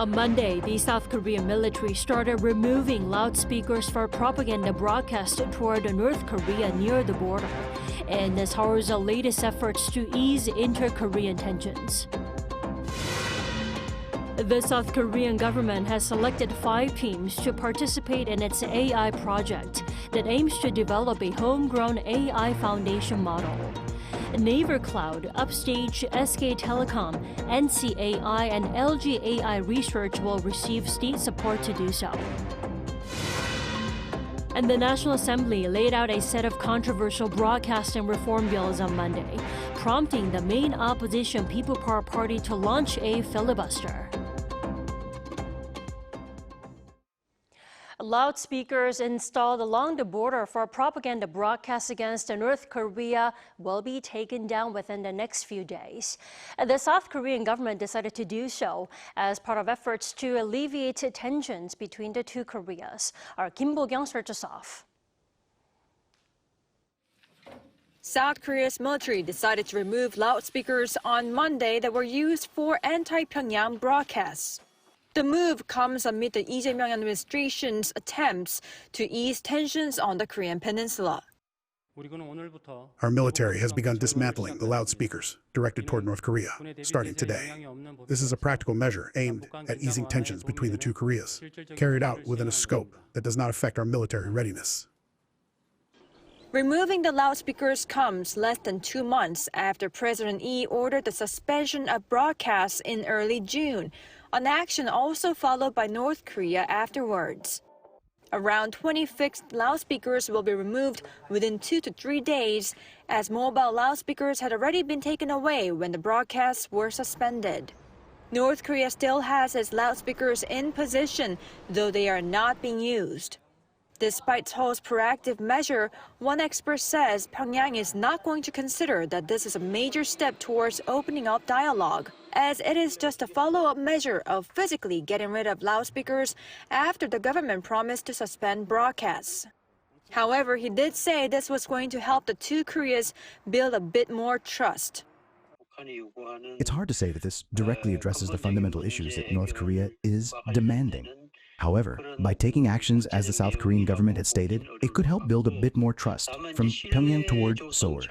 On Monday, the South Korean military started removing loudspeakers for propaganda broadcast toward North Korea near the border, in Seoul's latest efforts to ease inter-Korean tensions. The South Korean government has selected 5 teams to participate in its AI project that aims to develop a homegrown AI foundation model. Naver Cloud, Upstage, SK Telecom, NCAI, and LG AI Research will receive state support to do so. And the National Assembly laid out a set of controversial broadcasting reform bills on Monday, prompting the main opposition People Power Party to launch a filibuster. Loudspeakers installed along the border for propaganda broadcasts against North Korea will be taken down within the next few days. The South Korean government decided to do so as part of efforts to alleviate tensions between the two Koreas. Our Kim Bo-kyung starts us off. South Korea's military decided to remove loudspeakers on Monday that were used for anti-Pyongyang broadcasts. The move comes amid the Lee Jae-myung administration's attempts to ease tensions on the Korean peninsula. Our military has begun dismantling the loudspeakers directed toward North Korea, starting today. This is a practical measure aimed at easing tensions between the two Koreas, carried out within a scope that does not affect our military readiness. Removing the loudspeakers comes less than 2 months after President Lee ordered the suspension of broadcasts in early June, an action also followed by North Korea afterwards. Around 20 fixed loudspeakers will be removed within 2 to 3 days, as mobile loudspeakers had already been taken away when the broadcasts were suspended. North Korea still has its loudspeakers in position, though they are not being used. Despite Seoul's proactive measure, one expert says Pyongyang is not going to consider that this is a major step towards opening up dialogue, as it is just a follow-up measure of physically getting rid of loudspeakers after the government promised to suspend broadcasts. However, he did say this was going to help the two Koreas build a bit more trust. It's hard to say that this directly addresses the fundamental issues that North Korea is demanding. However, by taking actions as the South Korean government had stated, it could help build a bit more trust from Pyongyang toward Seoul.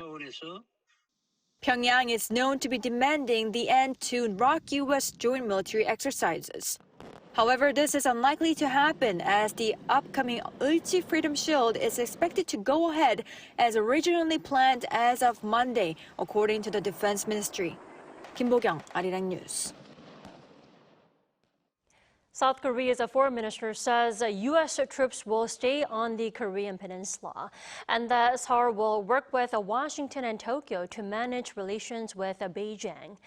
Pyongyang is known to be demanding the end to ROK-US joint military exercises. However, this is unlikely to happen as the upcoming Ulchi Freedom Shield is expected to go ahead as originally planned as of Monday, according to the Defense Ministry. Kim Bo-kyung, Arirang News. South Korea's foreign minister says U.S. troops will stay on the Korean peninsula and that Seoul will work with Washington and Tokyo to manage relations with Beijing.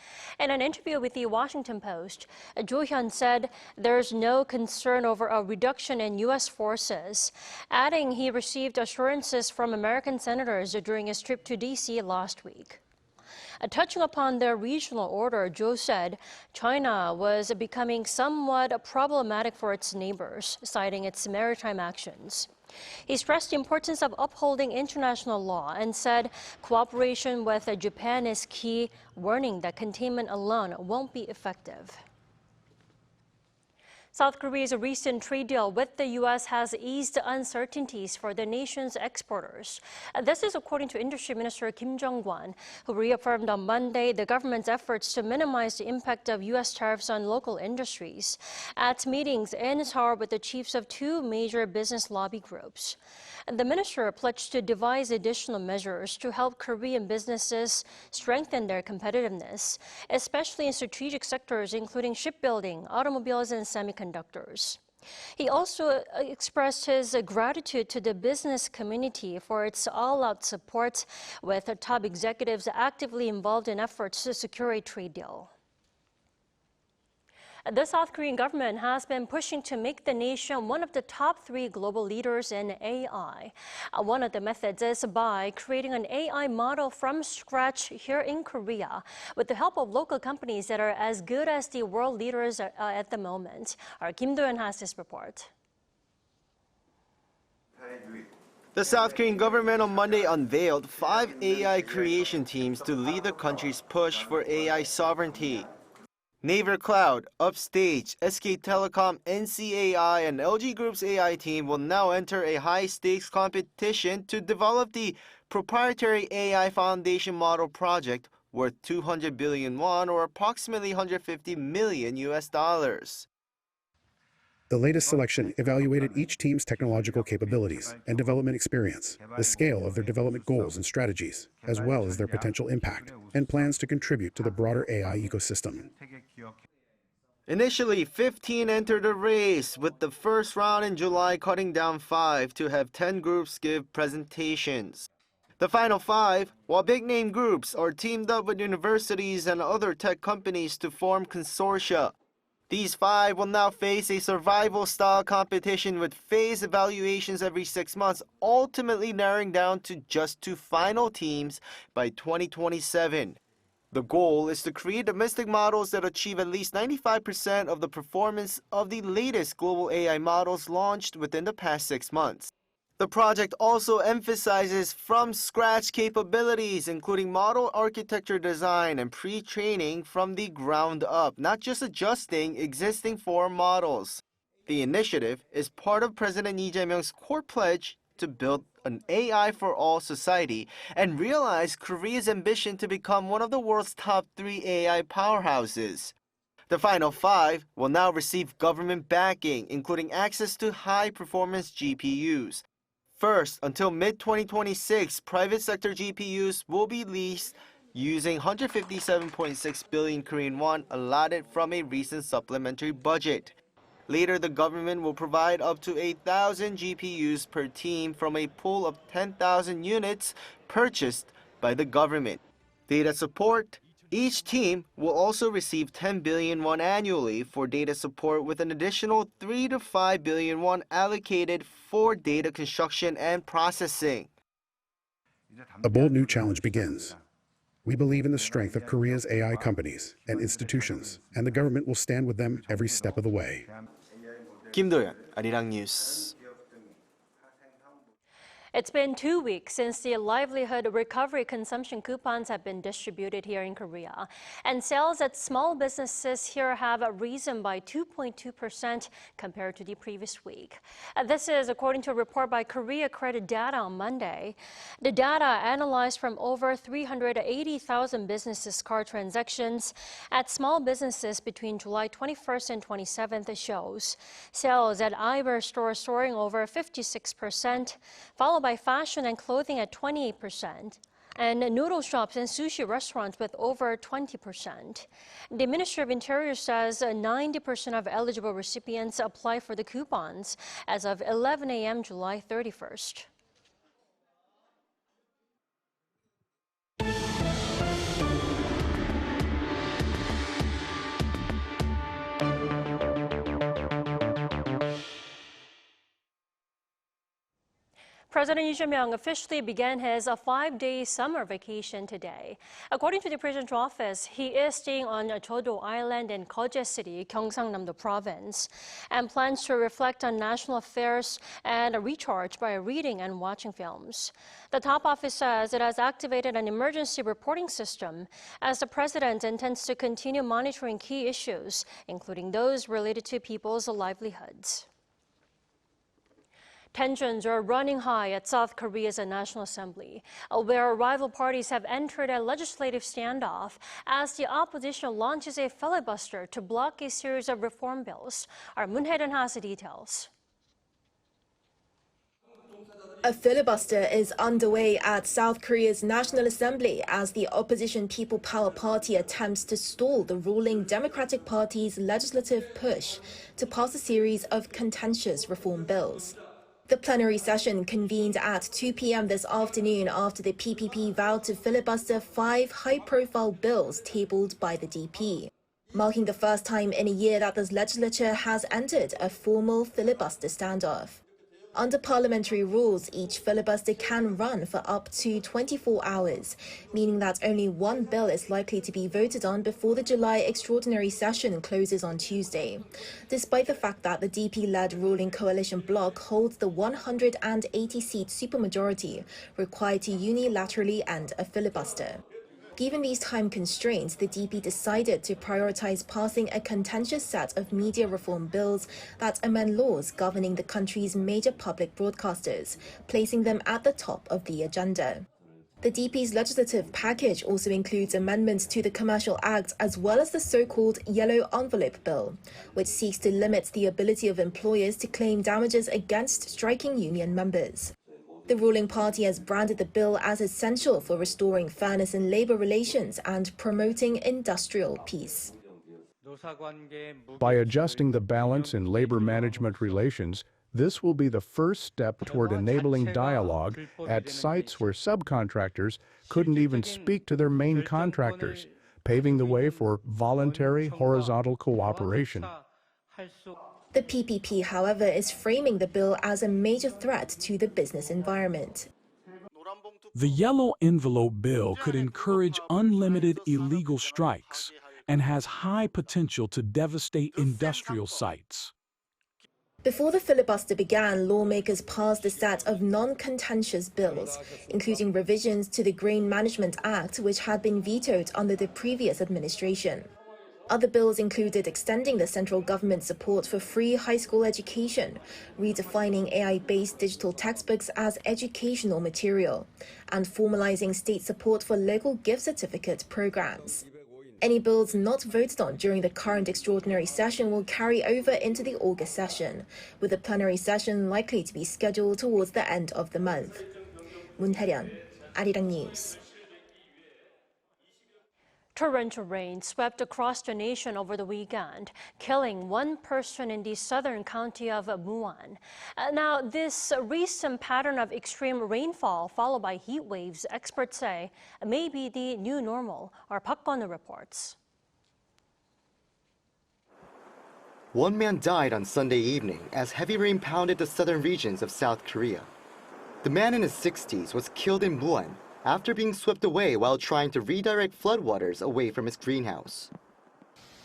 In an interview with the Washington Post, Jo Hyun said there's no concern over a reduction in U.S. forces, adding he received assurances from American senators during his trip to D.C. last week. Touching upon their regional order, Jo said China was becoming somewhat problematic for its neighbors, citing its maritime actions. He stressed the importance of upholding international law and said cooperation with Japan is key, warning that containment alone won't be effective. South Korea's recent trade deal with the U.S. has eased uncertainties for the nation's exporters. This is according to Industry Minister Kim Jong-kwon, who reaffirmed on Monday the government's efforts to minimize the impact of U.S. tariffs on local industries at meetings in Seoul with the chiefs of 2 major business lobby groups. The minister pledged to devise additional measures to help Korean businesses strengthen their competitiveness, especially in strategic sectors including shipbuilding, automobiles, and semiconductors. He also expressed his gratitude to the business community for its all-out support, with top executives actively involved in efforts to secure a trade deal. The South Korean government has been pushing to make the nation one of the top 3 global leaders in AI. One of the methods is by creating an AI model from scratch here in Korea with the help of local companies that are as good as the world leaders at the moment. Our Kim Do-yeon has this report. The South Korean government on Monday unveiled 5 AI creation teams to lead the country's push for AI sovereignty. Naver Cloud, Upstage, SK Telecom, NCAI, and LG Group's AI team will now enter a high-stakes competition to develop the proprietary AI foundation model project worth 200 billion won or approximately 150 million US dollars. The latest selection evaluated each team's technological capabilities and development experience, the scale of their development goals and strategies, as well as their potential impact and plans to contribute to the broader AI ecosystem. Initially, 15 entered the race, with the first round in July cutting down 5 to have 10 groups give presentations. The final 5, while big-name groups, are teamed up with universities and other tech companies to form consortia. These 5 will now face a survival-style competition with phased evaluations every 6 months, ultimately narrowing down to just 2 final teams by 2027. The goal is to create domestic models that achieve at least 95% of the performance of the latest global AI models launched within the past 6 months. The project also emphasizes from-scratch capabilities, including model architecture design and pre-training from the ground up, not just adjusting existing form models. The initiative is part of President Lee Jae-myung's core pledge to build an AI for all society and realize Korea's ambition to become one of the world's top 3 AI powerhouses. The final 5 will now receive government backing, including access to high-performance GPUs. First, until mid-2026, private sector GPUs will be leased using 157.6 billion Korean won allotted from a recent supplementary budget. Later, the government will provide up to 8,000 GPUs per team from a pool of 10,000 units purchased by the government. Data support. Each team will also receive 10 billion won annually for data support, with an additional 3 to 5 billion won allocated for data construction and processing. A bold new challenge begins. We believe in the strength of Korea's AI companies and institutions, and the government will stand with them every step of the way. Kim Do-yeon, Arirang News. It's been 2 weeks since the livelihood recovery consumption coupons have been distributed here in Korea, and sales at small businesses here have risen by 2.2% compared to the previous week. This is according to a report by Korea Credit Data on Monday. The data, analyzed from over 380,000 businesses' card transactions at small businesses between July 21st and 27th, shows sales at Iber stores soaring over 56%, followed by fashion and clothing at 28%, and noodle shops and sushi restaurants with over 20%. The Ministry of Interior says 90% of eligible recipients apply for the coupons as of 11 a.m. July 31st. President Lee Jae-myung officially began his 5-day summer vacation today. According to the presidential office, he is staying on Jeodo Island in Gov't City, Gyeongsangnam-do Province, and plans to reflect on national affairs and recharge by reading and watching films. The top office says it has activated an emergency reporting system as the president intends to continue monitoring key issues, including those related to people's livelihoods. Tensions are running high at South Korea's National Assembly, where rival parties have entered a legislative standoff as the opposition launches a filibuster to block a series of reform bills. Our Moon Hae-dun has the details. A filibuster is underway at South Korea's National Assembly as the opposition People Power Party attempts to stall the ruling Democratic Party's legislative push to pass a series of contentious reform bills. The plenary session convened at 2 p.m. this afternoon after the PPP vowed to filibuster 5 high-profile bills tabled by the DP, marking the first time in a year that this legislature has entered a formal filibuster standoff. Under parliamentary rules, each filibuster can run for up to 24 hours, meaning that only one bill is likely to be voted on before the July extraordinary session closes on Tuesday, despite the fact that the DP-led ruling coalition bloc holds the 180-seat supermajority required to unilaterally end a filibuster. Given these time constraints, the DP decided to prioritize passing a contentious set of media reform bills that amend laws governing the country's major public broadcasters, placing them at the top of the agenda. The DP's legislative package also includes amendments to the Commercial Act as well as the so-called Yellow Envelope Bill, which seeks to limit the ability of employers to claim damages against striking union members. The ruling party has branded the bill as essential for restoring fairness in labor relations and promoting industrial peace. By adjusting the balance in labor management relations, this will be the first step toward enabling dialogue at sites where subcontractors couldn't even speak to their main contractors, paving the way for voluntary horizontal cooperation. The PPP, however, is framing the bill as a major threat to the business environment. The Yellow Envelope Bill could encourage unlimited illegal strikes and has high potential to devastate industrial sites. Before the filibuster began, lawmakers passed a set of non-contentious bills, including revisions to the Grain Management Act, which had been vetoed under the previous administration. Other bills included extending the central government's support for free high school education, redefining AI-based digital textbooks as educational material, and formalizing state support for local gift certificate programs. Any bills not voted on during the current extraordinary session will carry over into the August session, with the plenary session likely to be scheduled towards the end of the month. Moon Hae-ryun, Arirang News. Torrential rain swept across the nation over the weekend, killing one person in the southern county of Muan. Now, this recent pattern of extreme rainfall followed by heat waves, experts say, may be the new normal. Our Park Gun reports. One man died on Sunday evening as heavy rain pounded the southern regions of South Korea. The man in his 60s was killed in Muan after being swept away while trying to redirect floodwaters away from his greenhouse.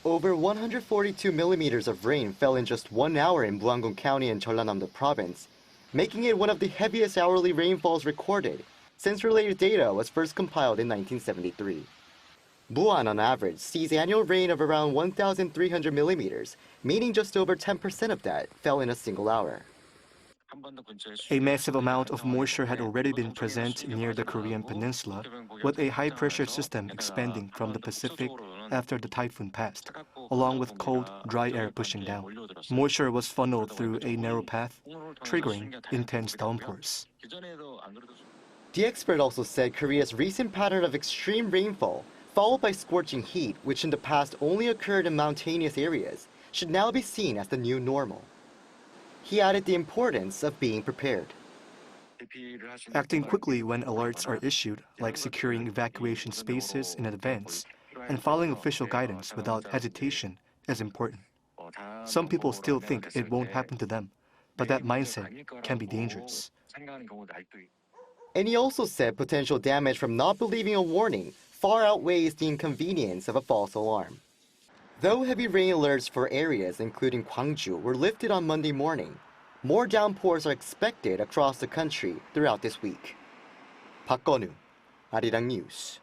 Over 142 millimeters of rain fell in just 1 hour in Muan County and Jeollanam-do province, making it one of the heaviest hourly rainfalls recorded since related data was first compiled in 1973. Muan, on average, sees annual rain of around 1,300 millimeters, meaning just over 10% of that fell in a single hour. A massive amount of moisture had already been present near the Korean peninsula, with a high-pressure system expanding from the Pacific after the typhoon passed, along with cold, dry air pushing down. Moisture was funneled through a narrow path, triggering intense downpours. The expert also said Korea's recent pattern of extreme rainfall, followed by scorching heat, which in the past only occurred in mountainous areas, should now be seen as the new normal. He added the importance of being prepared. Acting quickly when alerts are issued, like securing evacuation spaces in advance, and following official guidance without hesitation, is important. Some people still think it won't happen to them, but that mindset can be dangerous. And he also said potential damage from not believing a warning far outweighs the inconvenience of a false alarm. Though heavy rain alerts for areas including Gyeongju were lifted on Monday morning, more downpours are expected across the country throughout this week. Park Gun, Arirang News.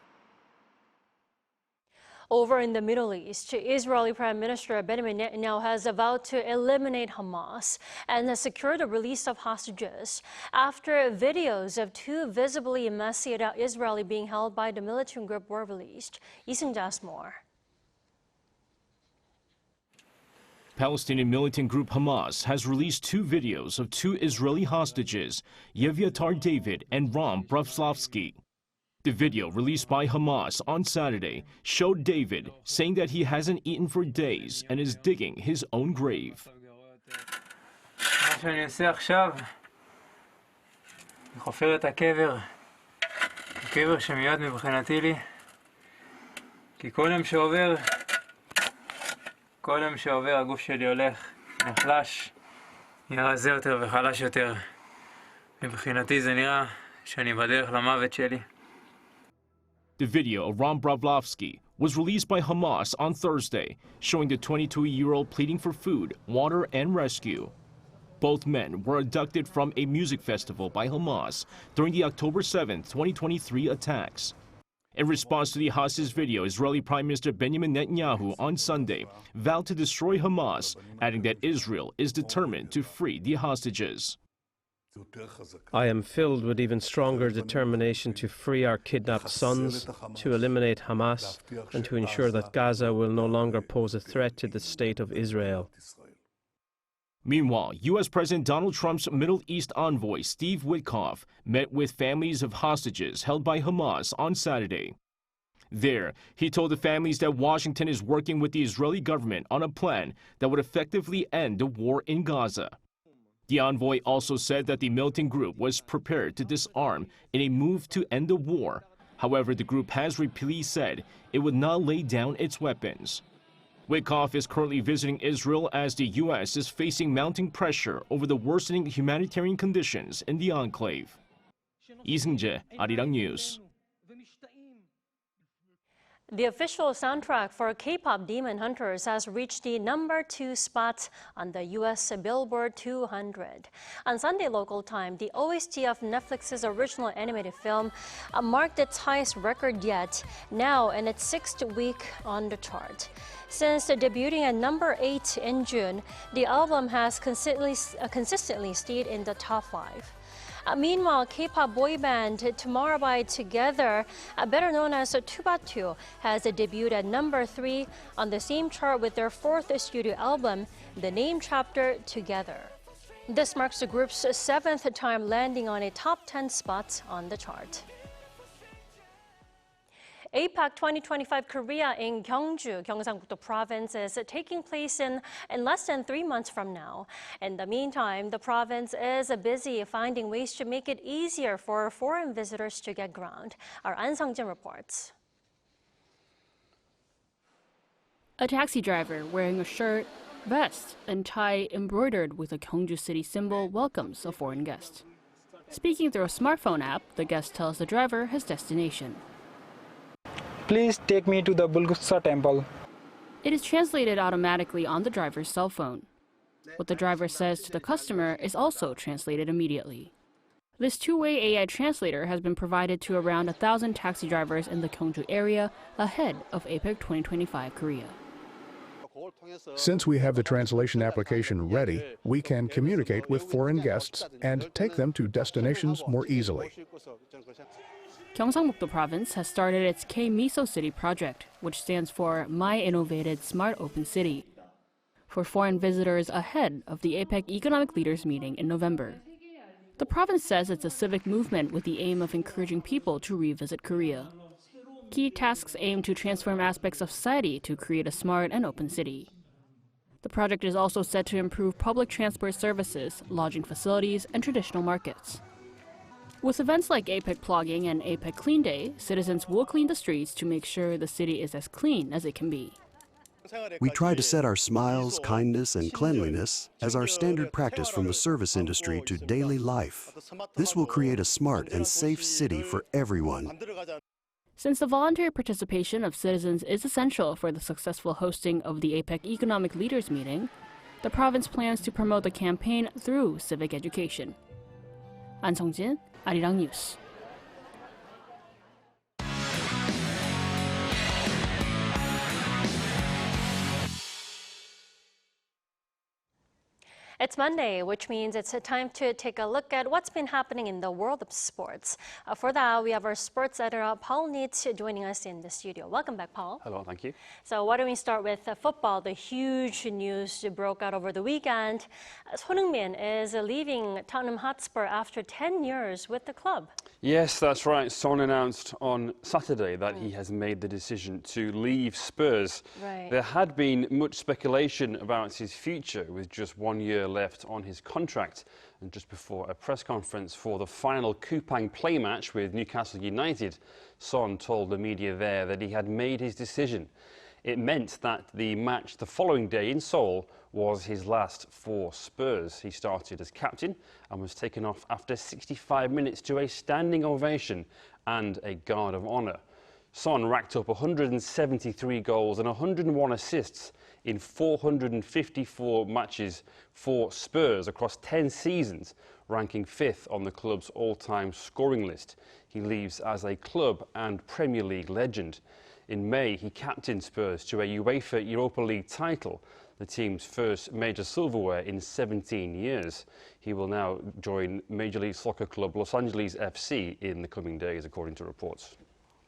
Over in the Middle East, Israeli Prime Minister Benjamin Netanyahu has vowed to eliminate Hamas and secure the release of hostages after videos of two visibly emaciated Israeli being held by the militant group were released. Isung does more. Palestinian militant group Hamas has released two videos of two Israeli hostages, Yeviatar David and Ram Bravslavsky. The video released by Hamas on Saturday showed David saying that he hasn't eaten for days and is digging his own grave. כל יום שעובר הגוף שלי הולך, נחלש, נראה רזה יותר וחלש יותר. מבחינתי זה נראה שאני בדרך למוות שלי. The video of Ram Bravslavsky was released by Hamas on Thursday, showing the 22-year-old pleading for food, water, and rescue. Both men were abducted from a music festival by Hamas during the October 7, 2023 attacks. In response to the hostage video, Israeli Prime Minister Benjamin Netanyahu on Sunday vowed to destroy Hamas, adding that Israel is determined to free the hostages. I am filled with even stronger determination to free our kidnapped sons, to eliminate Hamas, and to ensure that Gaza will no longer pose a threat to the state of Israel. Meanwhile, U.S. President Donald Trump's Middle East envoy, Steve Witkoff, met with families of hostages held by Hamas on Saturday. There, he told the families that Washington is working with the Israeli government on a plan that would effectively end the war in Gaza. The envoy also said that the militant group was prepared to disarm in a move to end the war. However, the group has repeatedly said it would not lay down its weapons. Witkoff is currently visiting Israel as the U.S. is facing mounting pressure over the worsening humanitarian conditions in the enclave. Lee Seung-jae, Arirang News. The official soundtrack for K-Pop Demon Hunters has reached the #2 spot on the U.S. Billboard 200. On Sunday local time, the OST of Netflix's original animated film marked its highest record yet, now in its 6th week on the chart. Since debuting at #8 in June, the album has consistently stayed in the top 5. Meanwhile, K-pop boy band Tomorrow by Together, better known as Tubatu, has debuted at #3 on the same chart with their 4th studio album, The Name Chapter Together. This marks the group's 7th time landing on a top 10 spot on the chart. APEC 2025 Korea in Gyeongju, Gyeongsangbuk-do province, is taking place in less than 3 months from now. In the meantime, the province is busy finding ways to make it easier for foreign visitors to get ground. Our An Sung-jin reports. A taxi driver wearing a shirt, vest, and tie embroidered with a Gyeongju City symbol welcomes a foreign guest. Speaking through a smartphone app, the guest tells the driver his destination. Please take me to the Bulguksa temple. It is translated automatically on the driver's cell phone. What the driver says to the customer is also translated immediately. This two-way AI translator has been provided to around 1,000 taxi drivers in the Gyeongju area ahead of APEC 2025 Korea. Since we have the translation application ready, we can communicate with foreign guests and take them to destinations more easily. Gyeongsangbuk-do province has started its K-Miso City project, which stands for My Innovated Smart Open City, for foreign visitors ahead of the APEC Economic Leaders meeting in November. The province says it's a civic movement with the aim of encouraging people to revisit Korea. Key tasks aim to transform aspects of society to create a smart and open city. The project is also set to improve public transport services, lodging facilities, and traditional markets. With events like APEC Plogging and APEC Clean Day, citizens will clean the streets to make sure the city is as clean as it can be. We try to set our smiles, kindness, and cleanliness as our standard practice from the service industry to daily life. This will create a smart and safe city for everyone. Since the voluntary participation of citizens is essential for the successful hosting of the APEC Economic Leaders meeting, the province plans to promote the campaign through civic education. An Sung-jin, Arirang News. It's Monday, which means it's time to take a look at what's been happening in the world of sports. For that, we have our sports editor, Paul Neitz, joining us in the studio. Welcome back, Paul. Hello, thank you. So why don't we start with football? The huge news broke out over the weekend. Heung-min is leaving Tottenham Hotspur after 10 years with the club. Yes, that's right. Son announced on Saturday that he has made the decision to leave Spurs. Right. There had been much speculation about his future with just 1 year left on his contract. And just before a press conference for the final Kupang play match with Newcastle United, Son told the media there that he had made his decision. It meant that the match the following day in Seoul was his last for Spurs. He started as captain and was taken off after 65 minutes to a standing ovation and a guard of honour. Son racked up 173 goals and 101 assists in 454 matches for Spurs across 10 seasons, ranking 5th on the club's all-time scoring list. He leaves as a club and Premier League legend. In May, he captained Spurs to a UEFA Europa League title, the team's first major silverware in 17 years. He will now join Major League Soccer club Los Angeles FC in the coming days, according to reports.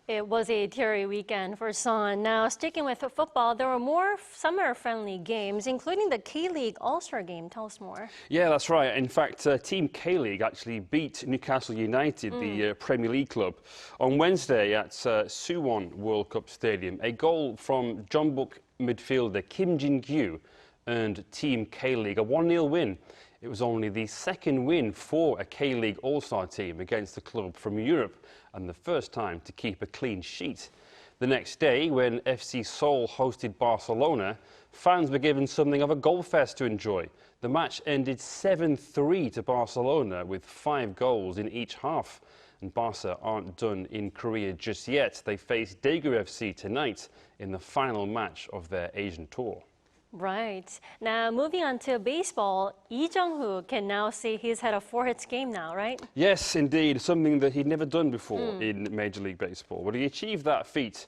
It was a teary weekend for Son. Now, sticking with football, there were more summer-friendly games, including the K-League All-Star game. Tell us more. Yeah, that's right. In fact, Team K-League actually beat Newcastle United, the Premier League club, on Wednesday at Suwon World Cup Stadium. A goal from Jeonbuk midfielder Kim Jin-gyu earned Team K-League a 1-0 win. It was only the second win for a K-League All-Star team against the club from Europe and the first time to keep a clean sheet. The next day, when FC Seoul hosted Barcelona, fans were given something of a goal fest to enjoy. The match ended 7-3 to Barcelona with 5 goals in each half. And Barca aren't done in Korea just yet. They face Daegu FC tonight in the final match of their Asian tour. Right. Now, moving on to baseball, Lee Jung-hoo can now say he's had a 4-hits game now, right? Yes, indeed. Something that he'd never done before in Major League Baseball. But he achieved that feat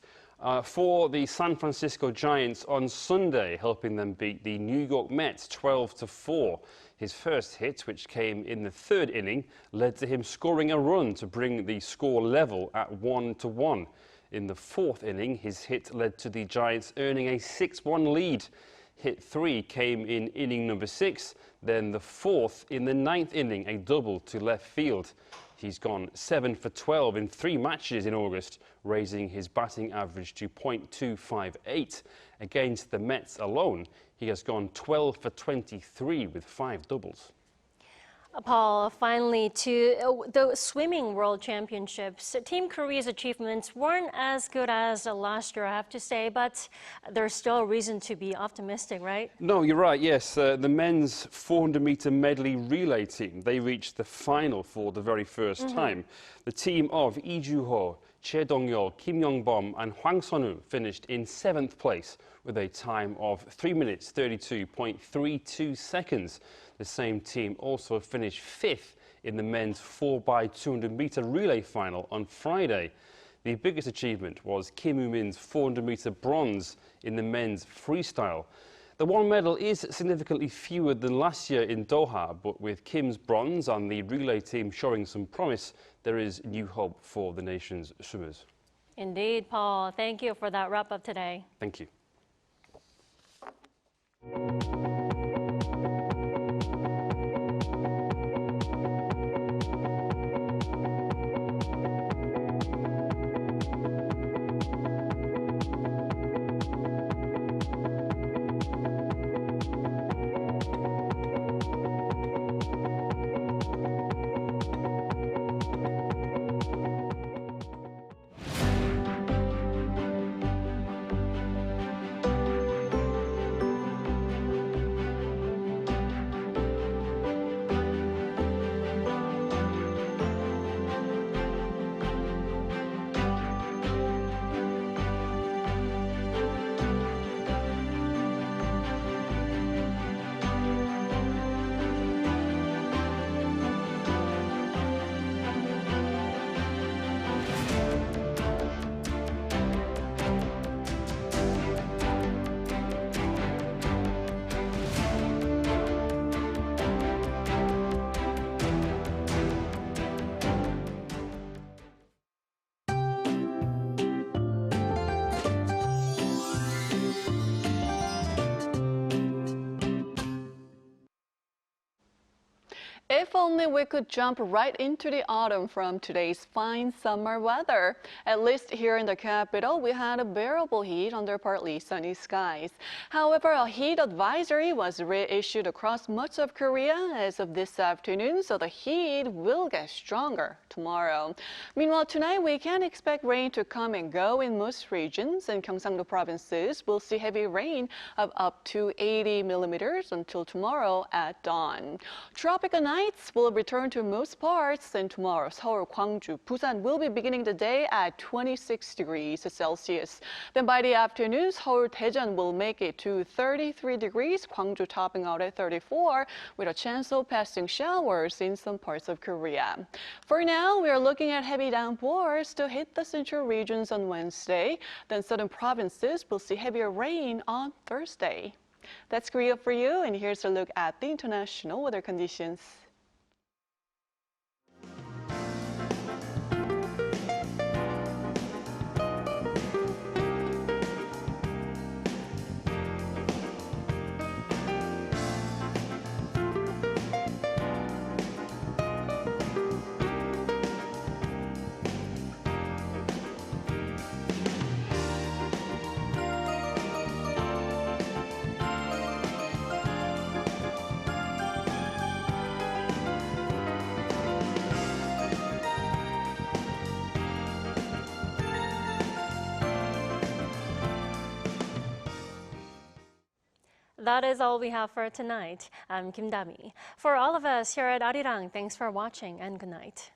for the San Francisco Giants on Sunday, helping them beat the New York Mets 12-4. His first hit, which came in the 3rd inning, led to him scoring a run to bring the score level at 1-1. In the 4th inning, his hit led to the Giants earning a 6-1 lead. Hit 3 came in inning number 6, then the 4th in the 9th inning, a double to left field. He's gone 7 for 12 in 3 matches in August, raising his batting average to .258. Against the Mets alone, he has gone 12 for 23 with 5 doubles. Paul, finally to the Swimming World Championships. Team Korea's achievements weren't as good as last year, I have to say, but there's still a reason to be optimistic, right? No, you're right, yes. The men's 400-meter medley relay team, they reached the final for the very first time. The team of Lee Ju-ho, Choi Dong-yeol, Kim Young-bom and Hwang Sun-woo finished in 7th place with a time of 3 minutes 32.32 seconds. The same team also finished 5th in the men's 4x200-meter relay final on Friday. The biggest achievement was Kim Woo-min's 400-meter bronze in the men's freestyle. The one medal is significantly fewer than last year in Doha, but with Kim's bronze and the relay team showing some promise, there is new hope for the nation's swimmers. Indeed, Paul. Thank you for that wrap-up today. Thank you. If only we could jump right into the autumn from today's fine summer weather. At least here in the capital, we had a bearable heat under partly sunny skies. However, a heat advisory was reissued across much of Korea as of this afternoon, so the heat will get stronger tomorrow. Meanwhile, tonight we can expect rain to come and go in most regions. In Gyeongju provinces, we'll see heavy rain of up to 80 millimeters until tomorrow at dawn. Tropical night nights will return to most parts, and tomorrow Seoul, Gyeongju, Busan will be beginning the day at 26 degrees Celsius. Then by the afternoon, Seoul, Daejeon will make it to 33 degrees, Gyeongju topping out at 34, with a chance of passing showers in some parts of Korea. For now, we are looking at heavy downpours to hit the central regions on Wednesday. Then southern provinces will see heavier rain on Thursday. That's Korea for you, and here's a look at the international weather conditions. That is all we have for tonight. I'm Kim Dami. For all of us here at Arirang, thanks for watching and good night.